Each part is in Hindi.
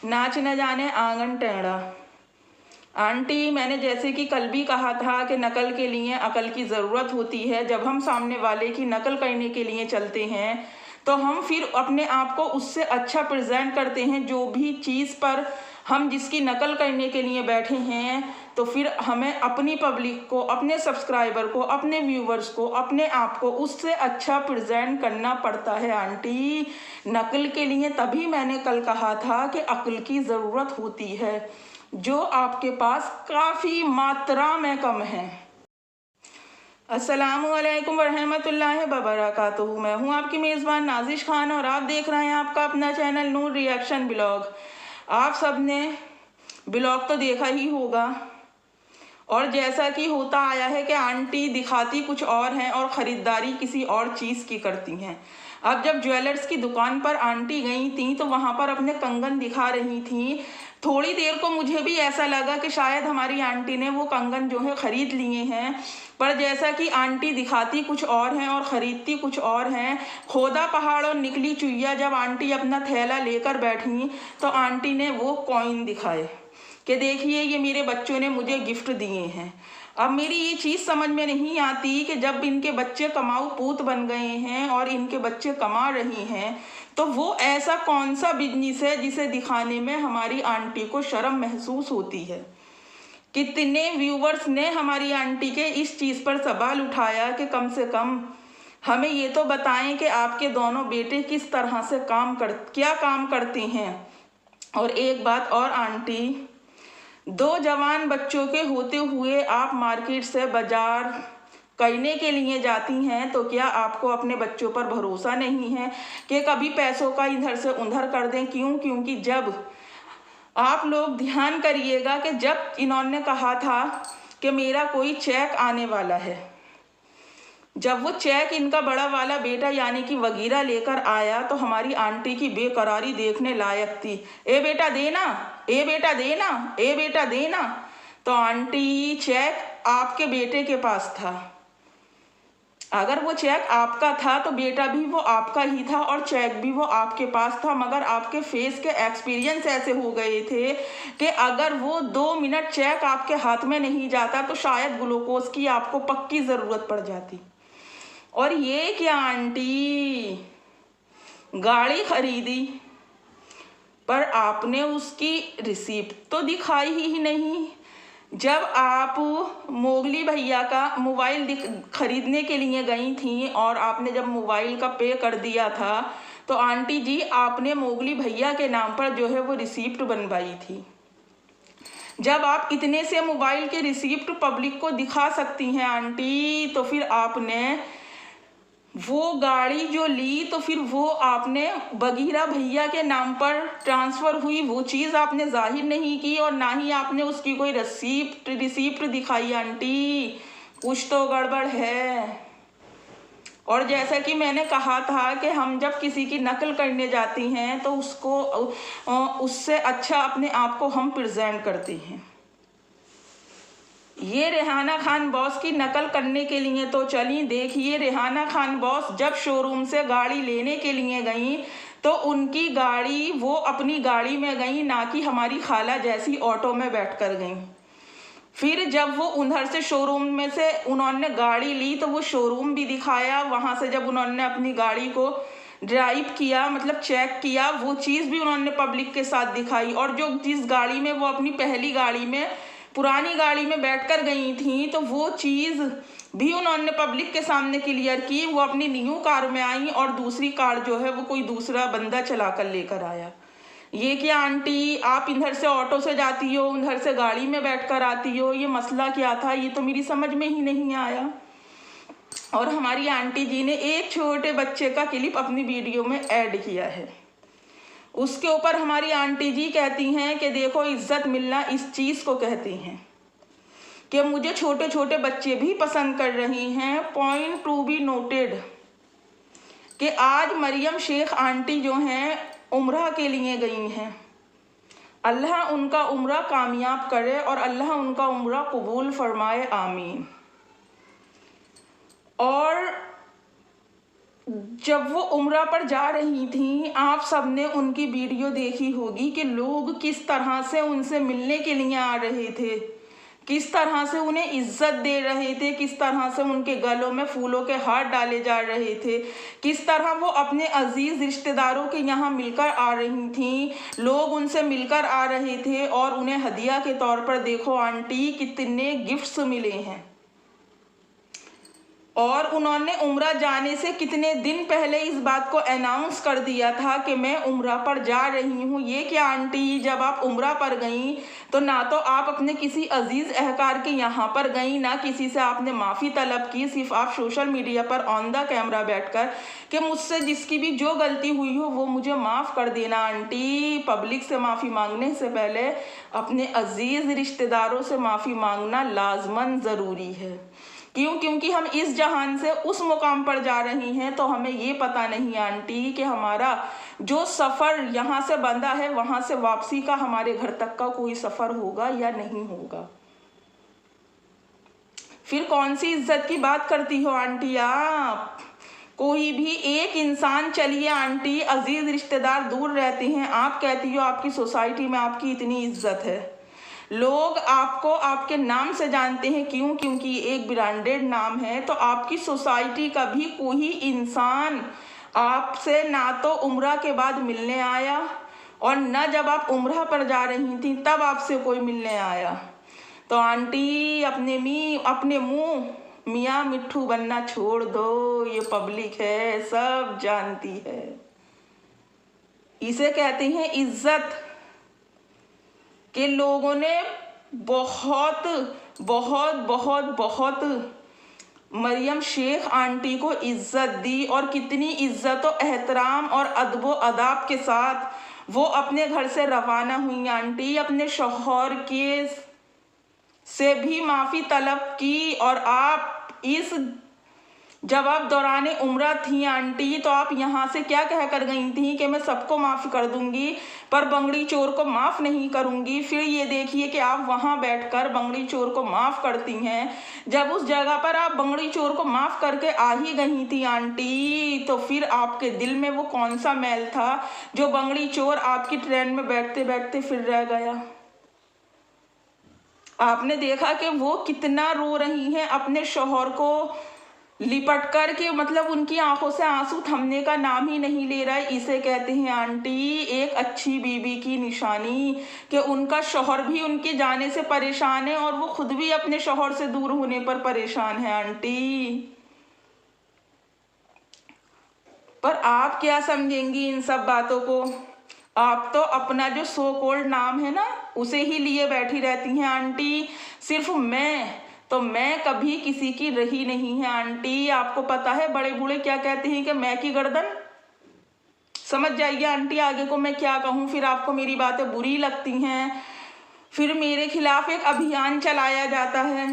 नाच न जाने आंगन टेढ़ा। आंटी, मैंने जैसे कि कल भी कहा था कि नकल के लिए अकल की ज़रूरत होती है। जब हम सामने वाले की नकल करने के लिए चलते हैं तो हम फिर अपने आप को उससे अच्छा प्रेजेंट करते हैं। जो भी चीज़ पर हम जिसकी नकल करने के लिए बैठे हैं तो फिर हमें अपनी पब्लिक को, अपने सब्सक्राइबर को, अपने व्यूवर्स को, अपने आप को उससे अच्छा प्रेजेंट करना पड़ता है। आंटी, नकल के लिए तभी मैंने कल कहा था कि अक्ल की ज़रूरत होती है, जो आपके पास काफ़ी मात्रा में कम है। अस्सलामुअलैकुम वरहमतुल्लाहि वबरकातुहू। मैं हूँ आपकी मेज़बान नाजिश खान और आप देख रहे हैं आपका अपना चैनल नूर रिएक्शन ब्लॉग। आप सब ने ब्लॉग तो देखा ही होगा और जैसा कि होता आया है कि आंटी दिखाती कुछ और हैं और ख़रीदारी किसी और चीज़ की करती हैं। अब जब ज्वेलर्स की दुकान पर आंटी गई थी तो वहाँ पर अपने कंगन दिखा रही थी। थोड़ी देर को मुझे भी ऐसा लगा कि शायद हमारी आंटी ने वो कंगन जो है ख़रीद लिए हैं, पर जैसा कि आंटी दिखाती कुछ और हैं और ख़रीदती कुछ और हैं। खोदा पहाड़ और निकली चुईया, जब आंटी अपना थैला लेकर बैठी तो आंटी ने वो कॉइन दिखाए कि देखिए ये मेरे बच्चों ने मुझे गिफ्ट दिए हैं। अब मेरी ये चीज़ समझ में नहीं आती कि जब इनके बच्चे कमाऊ पूत बन गए हैं और इनके बच्चे कमा रही हैं तो वो ऐसा कौन सा बिजनेस है जिसे दिखाने में हमारी आंटी को शर्म महसूस होती है। कितने व्यूवर्स ने हमारी आंटी के इस चीज़ पर सवाल उठाया कि कम से कम हमें ये तो बताएं कि आपके दोनों बेटे किस तरह से क्या काम करते हैं। और एक बात और आंटी, दो जवान बच्चों के होते हुए आप मार्केट से बाजार करने के लिए जाती हैं तो क्या आपको अपने बच्चों पर भरोसा नहीं है कि कभी पैसों का इधर से उधर कर दें? क्यों? क्योंकि जब आप लोग ध्यान करिएगा कि जब इन्होंने कहा था कि मेरा कोई चेक आने वाला है, जब वो चेक इनका बड़ा वाला बेटा यानी कि वगीरा लेकर आया तो हमारी आंटी की बेकरारी देखने लायक थी। ए बेटा देना, ए बेटा देना, ए बेटा देना। तो आंटी, चेक आपके बेटे के पास था। अगर वो चेक आपका था तो बेटा भी वो आपका ही था और चेक भी वो आपके पास था, मगर आपके फेस के एक्सपीरियंस ऐसे हो गए थे कि अगर वो 2 मिनट चेक आपके हाथ में नहीं जाता तो शायद ग्लूकोज की आपको पक्की ज़रूरत पड़ जाती। और ये क्या आंटी, गाड़ी खरीदी पर आपने उसकी रिसीप्ट तो दिखाई ही नहीं। जब आप मोगली भैया का मोबाइल खरीदने के लिए गई थी और आपने जब मोबाइल का पे कर दिया था तो आंटी जी आपने मोगली भैया के नाम पर जो है वो रिसीप्ट बनवाई थी। जब आप इतने से मोबाइल के रिसीप्ट पब्लिक को दिखा सकती हैं आंटी, तो फिर आपने वो गाड़ी जो ली तो फिर वो आपने बगीरा भैया के नाम पर ट्रांसफ़र हुई, वो चीज़ आपने जाहिर नहीं की और ना ही आपने उसकी कोई रिसीप्ट दिखाई। आंटी, कुछ तो गड़बड़ है। और जैसा कि मैंने कहा था कि हम जब किसी की नकल करने जाती हैं तो उससे अच्छा अपने आप को हम प्रेजेंट करते हैं। ये रेहाना खान बॉस की नकल करने के लिए तो चली। देखिए, रेहाना खान बॉस जब शोरूम से गाड़ी लेने के लिए गई तो उनकी गाड़ी, वो अपनी गाड़ी में गई, ना कि हमारी खाला जैसी ऑटो में बैठकर गई। फिर जब वो उधर से शोरूम में से उन्होंने गाड़ी ली तो वो शोरूम भी दिखाया। वहाँ से जब उन्होंने अपनी गाड़ी को ड्राइव किया, मतलब चेक किया, वो चीज़ भी उन्होंने पब्लिक के साथ दिखाई। और जो जिस गाड़ी में वो अपनी पहली गाड़ी में, पुरानी गाड़ी में बैठकर गई थी, तो वो चीज़ भी उन्होंने पब्लिक के सामने क्लियर की। वो अपनी न्यू कार में आई और दूसरी कार जो है वो कोई दूसरा बंदा चला कर लेकर आया। ये क्या आंटी, आप इधर से ऑटो से जाती हो, उधर से गाड़ी में बैठकर आती हो, ये मसला क्या था? ये तो मेरी समझ में ही नहीं आया। और हमारी आंटी जी ने एक छोटे बच्चे का क्लिप अपनी वीडियो में ऐड किया है। उसके ऊपर हमारी आंटी जी कहती हैं कि देखो, इज्जत मिलना इस चीज़ को कहते हैं कि मुझे छोटे छोटे बच्चे भी पसंद कर रही हैं। पॉइंट टू बी नोटेड कि आज मरियम शेख आंटी जो हैं उम्रा के लिए गई हैं। अल्लाह उनका उम्रा कामयाब करे और अल्लाह उनका उम्रा कबूल फरमाए, आमीन। और जब वो उम्रा पर जा रही थी, आप सबने उनकी वीडियो देखी होगी कि लोग किस तरह से उनसे मिलने के लिए आ रहे थे, किस तरह से उन्हें इज्जत दे रहे थे, किस तरह से उनके गलों में फूलों के हार डाले जा रहे थे, किस तरह वो अपने अजीज रिश्तेदारों के यहाँ मिलकर आ रही थीं, लोग उनसे मिलकर आ रहे थे और उन्हें हदिया के तौर पर देखो आंटी कितने गिफ्ट्स मिले हैं। और उन्होंने उम्रा जाने से कितने दिन पहले इस बात को अनाउंस कर दिया था कि मैं उम्रा पर जा रही हूँ। ये क्या आंटी, जब आप उम्रा पर गई तो ना तो आप अपने किसी अजीज अहकार के यहाँ पर गई, ना किसी से आपने माफ़ी तलब की, सिर्फ आप सोशल मीडिया पर ऑन द कैमरा बैठकर कि मुझसे जिसकी भी जो गलती हुई हो वो मुझे माफ़ कर देना। आंटी, पब्लिक से माफ़ी मांगने से पहले अपने अजीज रिश्तेदारों से माफ़ी मांगना लाजमन ज़रूरी है। क्यों? क्योंकि हम इस जहान से उस मुकाम पर जा रही हैं तो हमें ये पता नहीं आंटी कि हमारा जो सफ़र यहाँ से बंधा है वहाँ से वापसी का हमारे घर तक का कोई सफ़र होगा या नहीं होगा। फिर कौन सी इज्जत की बात करती हो आंटी आप? कोई भी एक इंसान, चलिए आंटी अजीज रिश्तेदार दूर रहते हैं, आप कहती हो आपकी सोसाइटी में आपकी इतनी इज्जत है, लोग आपको आपके नाम से जानते हैं। क्यों? क्योंकि एक ब्रांडेड नाम है। तो आपकी सोसाइटी का भी कोई इंसान आपसे ना तो उम्रा के बाद मिलने आया और न जब आप उम्रा पर जा रही थी तब आपसे कोई मिलने आया। तो आंटी अपने मुंह मियाँ मिट्ठू बनना छोड़ दो, ये पब्लिक है, सब जानती है। इसे कहते हैं इज्जत के लोगों ने बहुत बहुत बहुत बहुत मरियम शेख आंटी को इज्जत दी और कितनी इज्जत और एहतराम और अदब अदाब के साथ वो अपने घर से रवाना हुई आंटी। अपने शौहर के से भी माफ़ी तलब की और आप जब आप दौराने उम्रा थी आंटी तो आप यहाँ से क्या कह कर गई थी कि मैं सबको माफ़ कर दूंगी पर बंगड़ी चोर को माफ़ नहीं करूंगी। फिर ये देखिए कि आप वहाँ बैठकर बंगड़ी चोर को माफ़ करती हैं। जब उस जगह पर आप बंगड़ी चोर को माफ़ करके आ ही गई थी आंटी तो फिर आपके दिल में वो कौन सा मैल था जो बंगड़ी चोर आपकी ट्रेन में बैठते बैठते फिर रह गया? आपने देखा कि वो कितना रो रही हैं अपने शौहर को लिपट कर के, मतलब उनकी आंखों से आंसू थमने का नाम ही नहीं ले रहा है। इसे कहते हैं आंटी एक अच्छी बीवी की निशानी कि उनका शौहर भी उनके जाने से परेशान है और वो खुद भी अपने शौहर से दूर होने पर परेशान है आंटी। पर आप क्या समझेंगी इन सब बातों को? आप तो अपना जो सो कॉल्ड नाम है ना उसे ही लिए बैठी रहती हैं आंटी। सिर्फ मैं कभी किसी की रही नहीं है आंटी। आपको पता है बड़े बूढ़े क्या कहते हैं कि मैं की गर्दन। समझ जाइए आंटी आगे को मैं क्या कहूँ, फिर आपको मेरी बातें बुरी लगती हैं, फिर मेरे खिलाफ एक अभियान चलाया जाता है।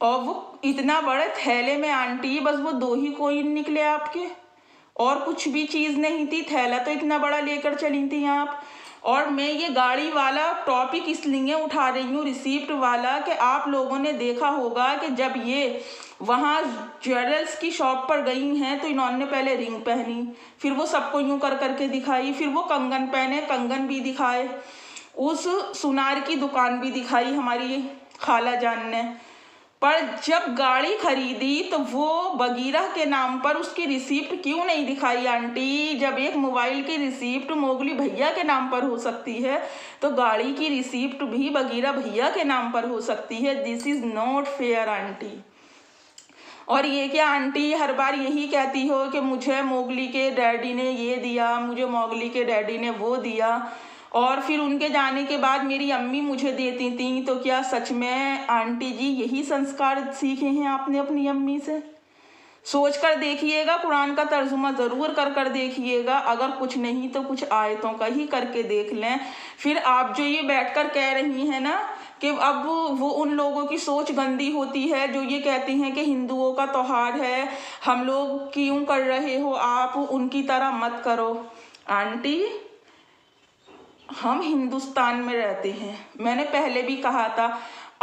और वो इतना बड़े थैले में आंटी बस वो 2 ही कॉइन निकले आपके, और कुछ भी चीज़ नहीं थी। थैला तो इतना बड़ा लेकर चली थी आप। और मैं ये गाड़ी वाला टॉपिक इसलिए उठा रही हूँ, रिसीप्ट वाला, कि आप लोगों ने देखा होगा कि जब ये वहाँ ज्वेलर्स की शॉप पर गई हैं तो इन्होंने पहले रिंग पहनी, फिर वो सबको यूँ कर करके दिखाई, फिर वो कंगन पहने, कंगन भी दिखाए, उस सुनार की दुकान भी दिखाई हमारी खाला जान ने। पर जब गाड़ी खरीदी तो वो बगीरा के नाम पर उसकी रिसिप्ट क्यों नहीं दिखाई आंटी? जब एक मोबाइल की रिसिप्ट मोगली भैया के नाम पर हो सकती है तो गाड़ी की रिसिप्ट भी बगीरा भैया के नाम पर हो सकती है। This is not fair aunty. और ये क्या आंटी हर बार यही कहती हो कि मुझे मोगली के डैडी ने ये दिया, मुझे मोगली के डैडी ने वो दिया, और फिर उनके जाने के बाद मेरी अम्मी मुझे देती थी। तो क्या सच में आंटी जी यही संस्कार सीखे हैं आपने अपनी अम्मी से? सोच कर देखिएगा, कुरान का तर्जुमा ज़रूर कर देखिएगा। अगर कुछ नहीं तो कुछ आयतों का ही करके देख लें। फिर आप जो ये बैठकर कह रही हैं ना कि अब वो उन लोगों की सोच गंदी होती है जो ये कहती हैं कि हिंदुओं का त्योहार है, हम लोग क्यों कर रहे हो, आप उनकी तरह मत करो। आंटी हम हिंदुस्तान में रहते हैं, मैंने पहले भी कहा था,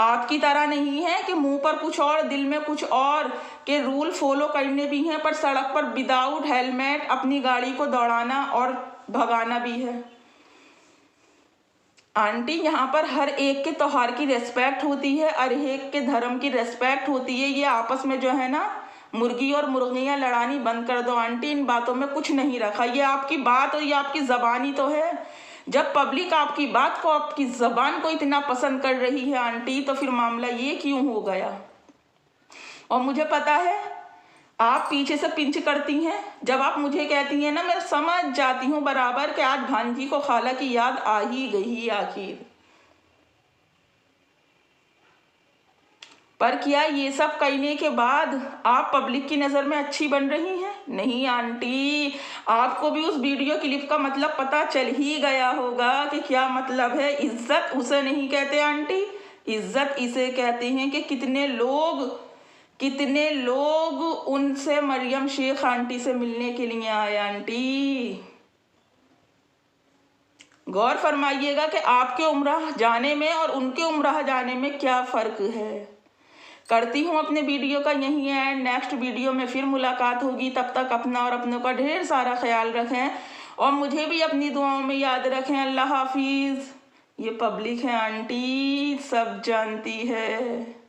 आपकी तरह नहीं है कि मुंह पर कुछ और दिल में कुछ और, के रूल फॉलो करने भी हैं, पर सड़क पर विदाउट हेलमेट अपनी गाड़ी को दौड़ाना और भगाना भी है। आंटी, यहाँ पर हर एक के त्योहार की रेस्पेक्ट होती है, हर एक के धर्म की रेस्पेक्ट होती है। ये आपस में जो है ना मुर्गी और मुर्गियाँ लड़ानी बंद कर दो आंटी, इन बातों में कुछ नहीं रखा। ये आपकी बात और ये आपकी ज़बान ही तो है। जब पब्लिक आपकी बात को, आपकी ज़बान को इतना पसंद कर रही है आंटी, तो फिर मामला ये क्यों हो गया? और मुझे पता है आप पीछे से पिंच करती हैं। जब आप मुझे कहती हैं ना, मैं समझ जाती हूँ बराबर कि आज भांजी को खाला की याद आ ही गई आखिर। पर क्या ये सब करने के बाद आप पब्लिक की नज़र में अच्छी बन रही हैं? नहीं आंटी, आपको भी उस वीडियो क्लिप का मतलब पता चल ही गया होगा कि क्या मतलब है। इज्जत उसे नहीं कहते आंटी, इज्जत इसे कहते हैं कि कितने लोग उनसे मरियम शेख आंटी से मिलने के लिए आए आंटी। गौर फरमाइएगा कि आपके उम्राह जाने में और उनके उम्राह जाने में क्या फ़र्क है। करती हूँ अपने वीडियो का यही एंड। नेक्स्ट वीडियो में फिर मुलाकात होगी। तब तक अपना और अपनों का ढेर सारा ख्याल रखें और मुझे भी अपनी दुआओं में याद रखें। अल्लाह हाफिज़। ये पब्लिक है आंटी, सब जानती है।